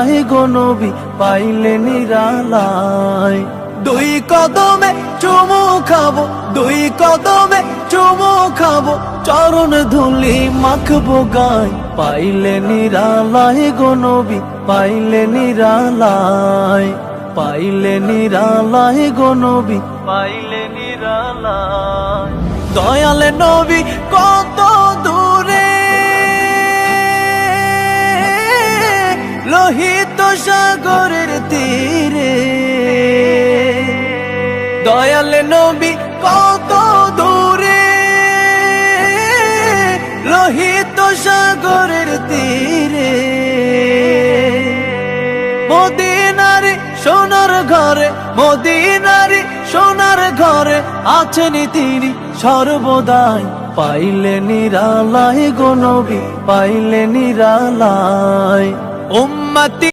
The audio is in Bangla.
নিরালায় গো নবী পাইলে নিরালায়। দুই কদমে চুমু খাবো, দুই কদমে চুমু খাবো, চরণ ধুলি মাখবো গায়, পাইলে নিরালায় গো নবী পাইলে নিরালায়, পাইলে নিরালায় গো নবী পাইলে নিরালায়। দয়াল নবী কত দূরে, লোহিত সাগরের তীরে, দয়াল নবী কত দূরে, লোহিত সাগরের তীরে। মদিনারে সোনার ঘরে, মদিনারে সোনার ঘরে আছেন তিনি সর্বদাই, পাইলে নিরালায় গো নবী পাইলে নিরালায়। উম্মতি